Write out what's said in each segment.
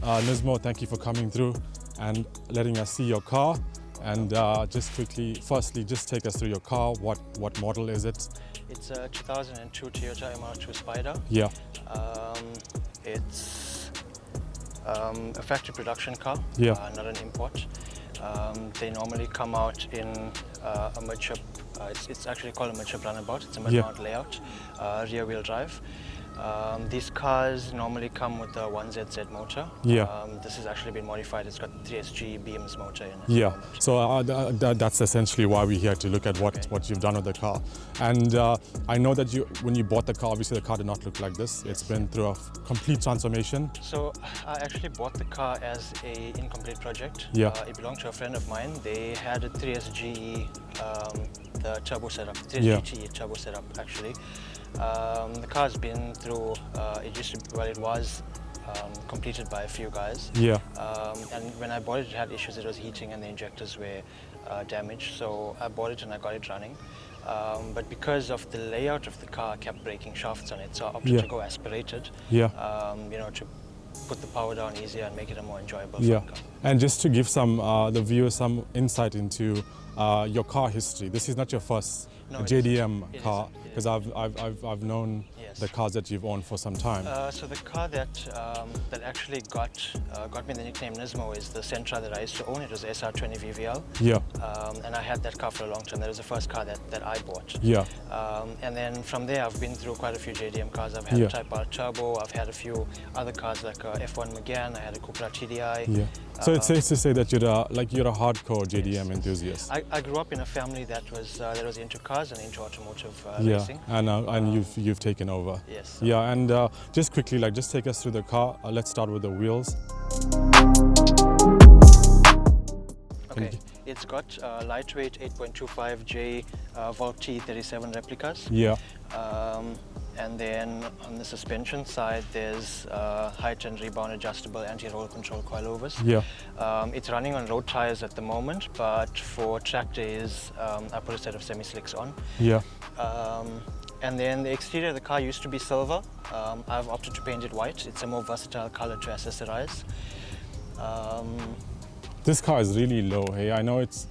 Nismo, thank you for coming through and letting us see your car. And just quickly, firstly, just take us through your car. What model is it? It's a 2002 Toyota MR2 Spyder. Yeah. It's a factory production car, Yeah. not an import. They normally come out in a midship. It's actually called a midship runabout. It's a mid-mount layout, rear-wheel drive. These cars normally come with a 1ZZ motor. Yeah. This has actually been modified. It's got 3SG beams motor in it. Yeah, so that's essentially why we're here, to look at what you've done with the car. And I know that when you bought the car, obviously the car did not look like this. It's been through a complete transformation. So I actually bought the car as an incomplete project. Yeah. It belonged to a friend of mine. They had a 3SG, the turbo setup, 3SG turbo setup actually. The car's been through, it was completed by a few guys. Yeah. And when I bought it, it had issues. It was heating and the injectors were damaged. So I bought it and I got it running. But because of the layout of the car, I kept breaking shafts on it. So I opted to go aspirated. Yeah. To put the power down easier and make it a more enjoyable Yeah. car. And just to give the viewers some insight into your car history, this is not your first JDM car, because I've known the cars that you've owned for some time. So the car that actually got me the nickname Nismo is the Sentra that I used to own. It was SR20 VVL. Yeah. And I had that car for a long time. That was the first car that I bought. Yeah. And then from there, I've been through quite a few JDM cars. I've had a Type R Turbo. I've had a few other cars like a F1 Megane. I had a Cupra TDI. Yeah. So it's safe to say that you're a hardcore JDM enthusiast. I grew up in a family that was into cars and into automotive racing. And you've taken over. Yes. Yeah, and just quickly, just take us through the car. Let's start with the wheels. Okay, it's got lightweight 8.25J Volt T37 replicas. Yeah. And then on the suspension side, there's height and rebound adjustable anti-roll control coilovers. Yeah. It's running on road tires at the moment, but for track days, I put a set of semi-slicks on. Yeah. And then the exterior of the car used to be silver. I've opted to paint it white. It's a more versatile color to accessorize. This car is really low. Hey, I know it's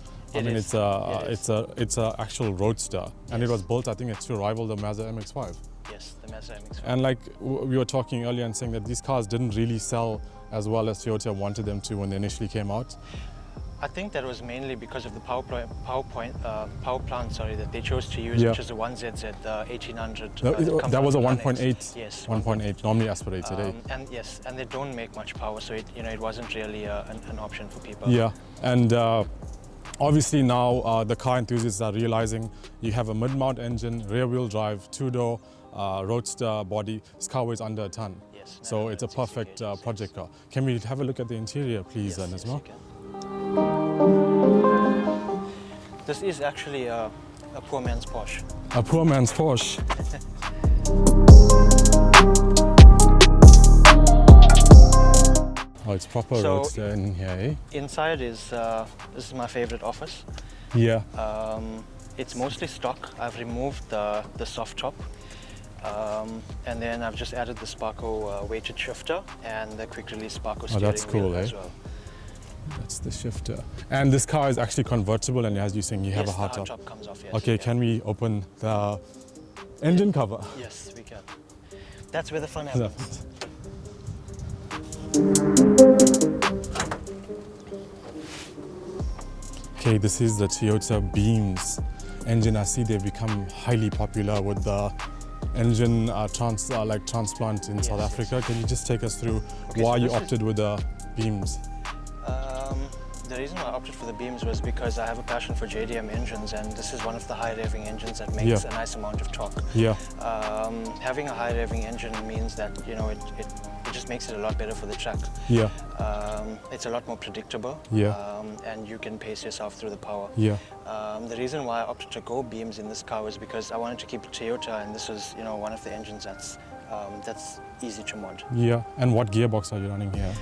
a actual roadster, and it was built, I think, to rival the Mazda MX-5. Yes, the Mazda MX-5. And we were talking earlier and saying that these cars didn't really sell as well as Toyota wanted them to when they initially came out. I think that was mainly because of the power plant that they chose to use, which was the 1ZZ, the 1800. That was a 1.8. Yes. 1.8, normally aspirated. And they don't make much power, so it wasn't really an option for people. Yeah, and obviously now the car enthusiasts are realizing you have a mid-mount engine, rear-wheel drive, two-door, roadster body. This car weighs under a ton. Yes. So it's a perfect project car. Can we have a look at the interior, please, Nismo? Yes, this is actually a poor man's Porsche. A poor man's Porsche. Oh, it's proper roadster in here, eh? Inside is this is my favorite office. Yeah. It's mostly stock. I've removed the soft top. And then I've just added the Sparco weighted shifter and the quick release Sparco steering wheel as well. That's the shifter. And this car is actually convertible, and as you're saying, you have a hard top. The hard top comes off, yes. Okay, can we open the engine cover? Yes, we can. That's where the fun happens. Okay, this is the Toyota Beams engine. I see they've become highly popular with the engine transplant in South Africa. Can you just take us through why you opted with the Beams? The reason why I opted for the Beams was because I have a passion for JDM engines, and this is one of the high revving engines that makes a nice amount of torque. Yeah. Having a high revving engine means that it just makes it a lot better for the track. Yeah. It's a lot more predictable. Yeah. And you can pace yourself through the power. Yeah. The reason why I opted to go Beams in this car was because I wanted to keep it Toyota, and this was one of the engines that's easy to mod. Yeah, and what gearbox are you running here?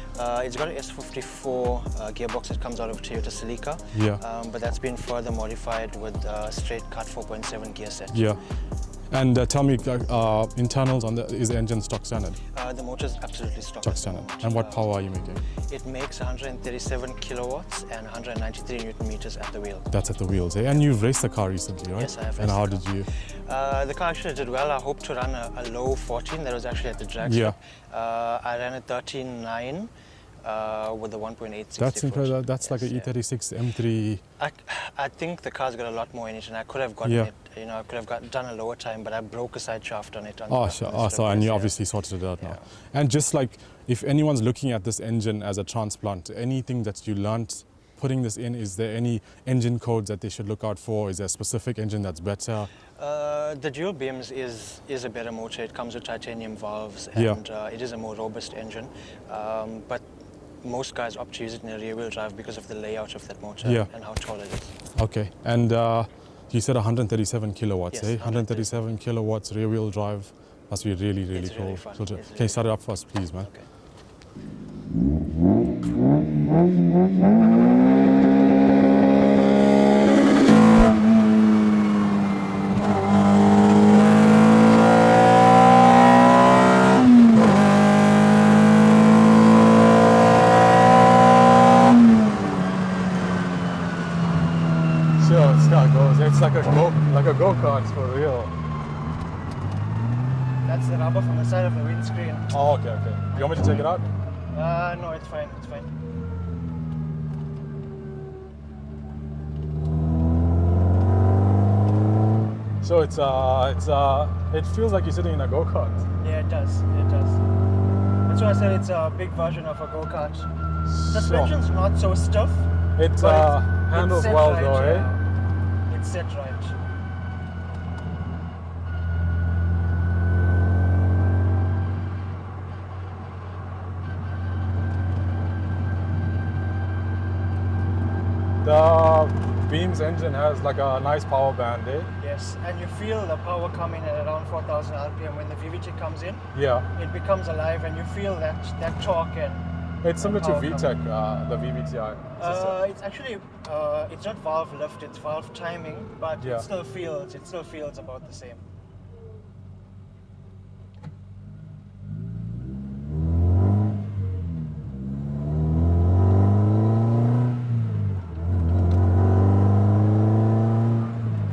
It's got an S54 gearbox that comes out of Toyota Celica. Yeah. But that's been further modified with a straight cut 4.7 gear set. Yeah. And tell me, internals on is the engine stock standard? The motor is absolutely stock. Stock standard. And what power are you making? It makes 137 kilowatts and 193 newton meters at the wheel. That's at the wheels, eh? And you've raced the car recently, right? Yes, I have. And how did you? The car actually did well. I hoped to run a low 14. That was actually at the drag Yeah. strip. I ran a 13.9 with the 1.8. That's impressive. That's like an yeah. E36 M3. I think the car's got a lot more in it, and I could have gotten it. You know, I could have done a lower time, but I broke a side shaft on it. Oh, sure. Oh, so and you obviously sorted it out now. And just like, if anyone's looking at this engine as a transplant, anything that you learnt putting this in, is there any engine codes that they should look out for? Is there a specific engine that's better? The dual beams is a better motor. It comes with titanium valves, and it is a more robust engine. But most guys opt to use it in a rear-wheel drive because of the layout of that motor and how tall it is. Okay, and you said 137 kilowatts, yes, eh? 137 kilowatts rear-wheel drive. Must be really, really cool. Really fun. So can you start it up for us, please, man? Okay. Sure, this car goes. It's like a go-kart for real. That's the rubber from the side of the windscreen. Oh, okay, okay. You want me to take it out? No, it's fine. It's fine. So it feels like you're sitting in a go-kart. Yeah, it does. It does. That's why I said it's a big version of a go-kart. Suspension's not so stiff. It handles set well right, though, eh? It's set right. The Beams engine has like a nice power band, eh? Yes, and you feel the power coming at around 4,000 RPM when the VVT comes in. Yeah. It becomes alive and you feel that torque and... It's similar to VTEC, the VVTi system. It's actually, it's not valve lift, it's valve timing, but it still feels about the same.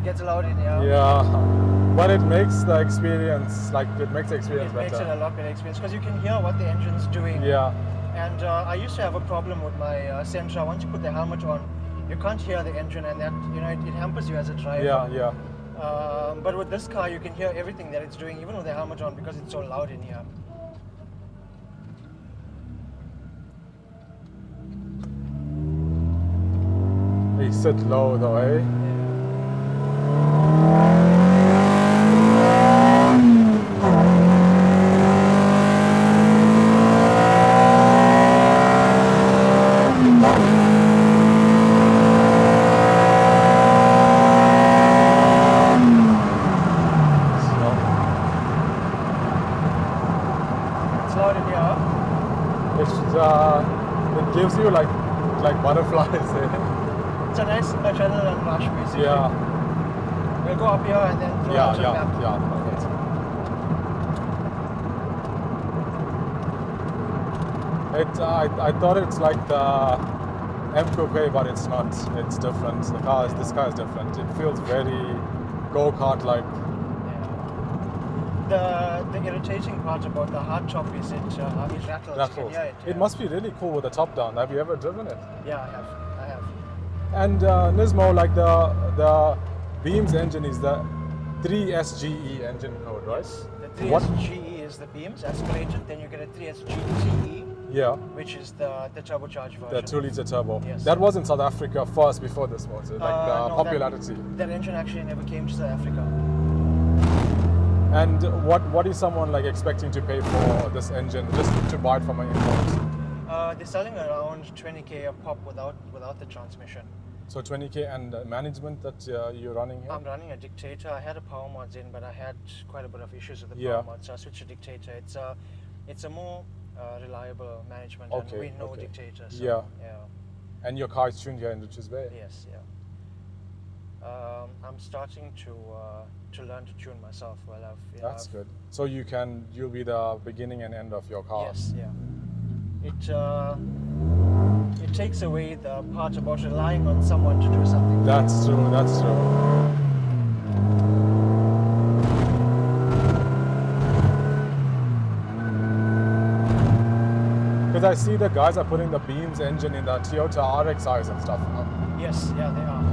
Gets loud in here. Yeah, but it makes the experience, better. It makes it a lot better experience because you can hear what the engine's doing. Yeah. And I used to have a problem with my Sentra. Once you put the helmet on, you can't hear the engine, and that it hampers you as a driver. Yeah, yeah. But with this car, you can hear everything that it's doing, even with the helmet on, because it's so loud in here. They sit low though, eh? It gives you like butterflies. It's a nice adrenaline rush, basically. Yeah. We'll go up here and then throw out your map. I thought it's like the M Coupe, but it's not. It's different. This car is different. It feels very go-kart like. The irritating part about the hard top is it rattles. It must be really cool with the top down. Have you ever driven it? Yeah, I have. And Nismo, like the Beams engine is the 3SGE engine code, right? Yes. The 3SGE is the Beams aspirated, then you get a 3SGE. Yeah. Which is the turbocharged version. The 2-liter turbo. Yes. That was in South Africa first before this motor, like the popularity. That engine actually never came to South Africa. And what is someone like expecting to pay for this engine just to buy it from an import? They're selling around 20k a pop without the transmission. So 20k and management that you're running here? I'm running a Dictator. I had a power mods in, but I had quite a bit of issues with the power mods, so I switched to Dictator. It's a more reliable management, and we know Dictator. So, yeah. And your car is tuned here in Richards Bay? Yes, yeah. I'm starting to learn to tune myself. Well, That's good. So you'll be the beginning and end of your car. Yes, yeah. It takes away the part about relying on someone to do something. That's true. That's true. Because I see the guys are putting the Beams engine in the Toyota RXIs and stuff. Yes, yeah, they are.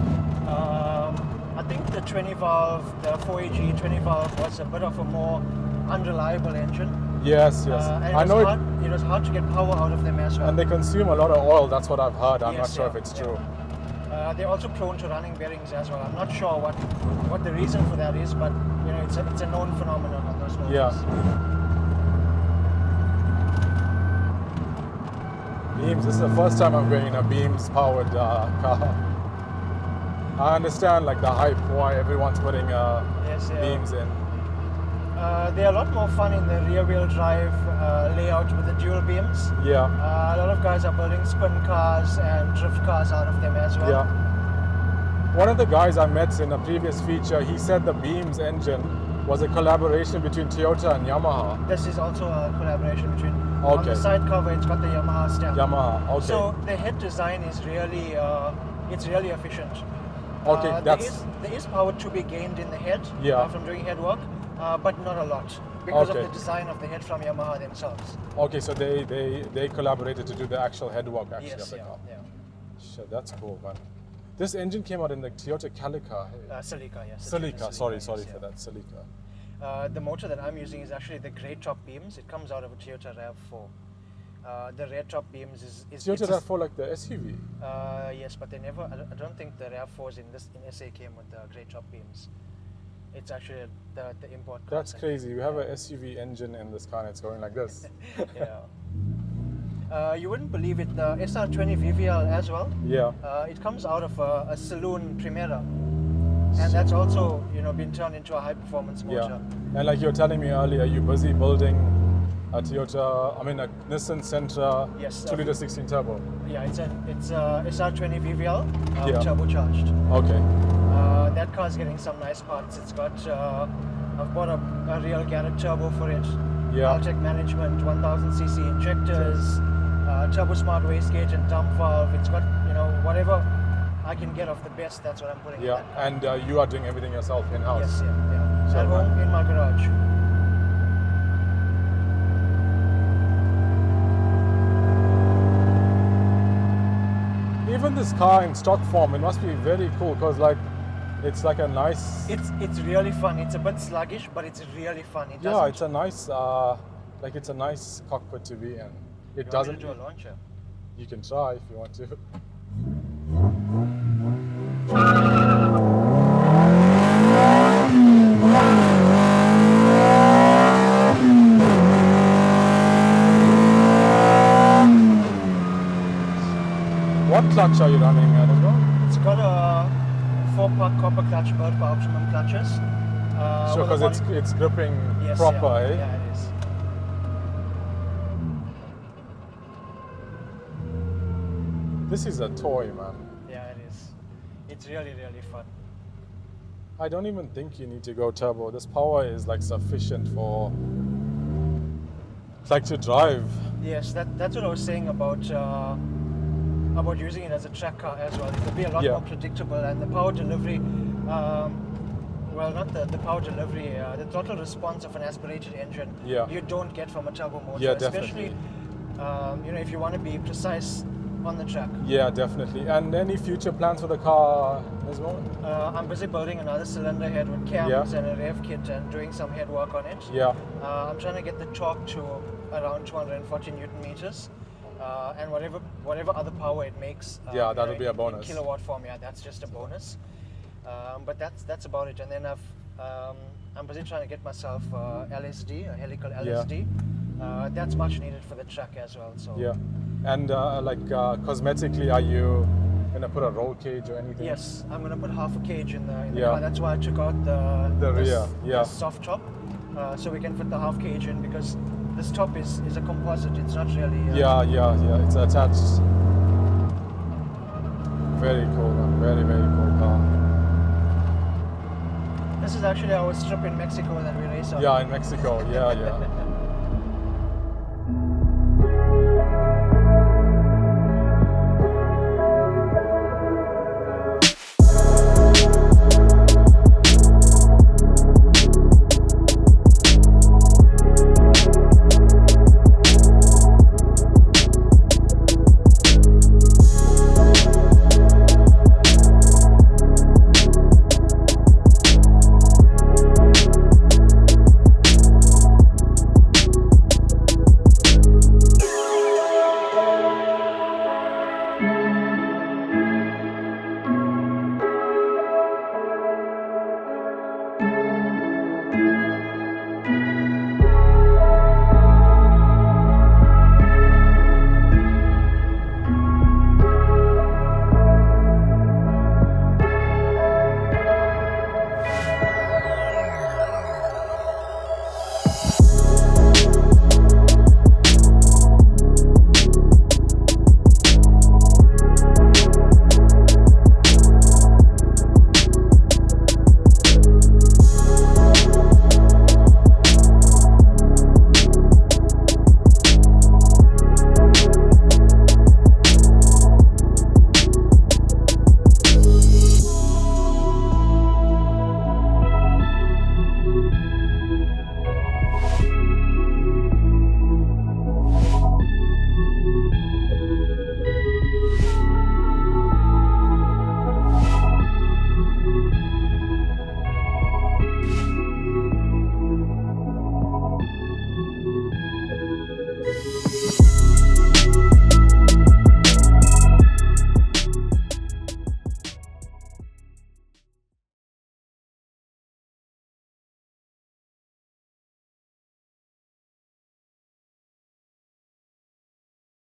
I think the 20 valve, the 4AG 20 valve was a bit of a more unreliable engine. Yes, yes. And I know it was hard to get power out of them as well. and they consume a lot of oil. That's what I've heard. I'm not sure if it's true. They're also prone to running bearings as well. I'm not sure what the reason for that is, but you know, it's a known phenomenon on those motors. Yeah. Beams. This is the first time I'm going in a Beams powered car. I understand like the hype why everyone's putting Beams in. They're a lot more fun in the rear-wheel drive layout with the dual beams. Yeah. A lot of guys are building spin cars and drift cars out of them as well. Yeah. One of the guys I met in a previous feature, he said the Beams engine was a collaboration between Toyota and Yamaha. This is also a collaboration between. On the side cover, it's got the Yamaha stamp. Yamaha. Okay. So the head design is really, it's really efficient. Okay, there is power to be gained in the head from doing head work, but not a lot because of the design of the head from Yamaha themselves. Okay, so they collaborated to do the actual head work actually of the car. Yeah. Shit, that's cool, man. This engine came out in the Toyota Celica. Celica, yes. Celica, sorry for that, Celica. The motor that I'm using is actually the grey top beams. It comes out of a Toyota RAV4. The red top beams is Toyota RAV4 like the SUV? Yes, but they never. I don't think the RAV4s in SA came with the grey top beams. It's actually the import. That's crazy. We have a SUV engine in this car and it's going like this. Yeah. You wouldn't believe it. The SR20 VVL as well. Yeah. It comes out of a saloon Primera, and that's also been turned into a high performance motor. Yeah. And like you were telling me earlier, you're busy building a Toyota, a Nissan Sentra 2-liter 16 turbo. Yeah, it's a SR20 VVL turbocharged. Okay. That car's getting some nice parts. It's got, I've bought a real Garrett turbo for it. Yeah. Altec management, 1000cc injectors, turbo smart wastegate and dump valve. It's got, whatever I can get of the best, that's what I'm putting in that car. And you are doing everything yourself in-house? Yes, yeah. So at home, in my garage. Even this car in stock form, it must be very cool because it's like a nice. It's really fun. It's a bit sluggish, but it's really fun. It's a nice it's a nice cockpit to be in. It doesn't. Do a launcher. You can try if you want to. What clutch are you running, Adego? It's got a 4-part copper clutch built for optimum clutches. Sure, because it's gripping proper, eh? Yeah, it is. This is a toy, man. Yeah, it is. It's really, really fun. I don't even think you need to go turbo. This power is sufficient for to drive. Yes, that's what I was saying about using it as a track car as well. It will be a lot more predictable, and the power delivery, not the power delivery, the throttle response of an aspirated engine, you don't get from a turbo motor. Yeah, especially, if you want to be precise on the track. Yeah, definitely. And any future plans for the car as well? I'm busy building another cylinder head with cams and a rev kit and doing some head work on it. Yeah. I'm trying to get the torque to around 240 Newton meters. And whatever other power it makes, that'll be a bonus. In kilowatt form, that's just a bonus. But that's about it. And then I'm busy trying to get myself LSD, a helical LSD. That's much needed for the track as well. So and cosmetically, are you gonna put a roll cage or anything? Yes, I'm gonna put half a cage in the car. That's why I took out the rear, the soft top, so we can fit the half cage in, because this top is a composite. It's not really. It's attached. Very cool, man. Very, very cool car. This is actually our strip in Mexico that we race on. Yeah, in Mexico. Yeah, yeah.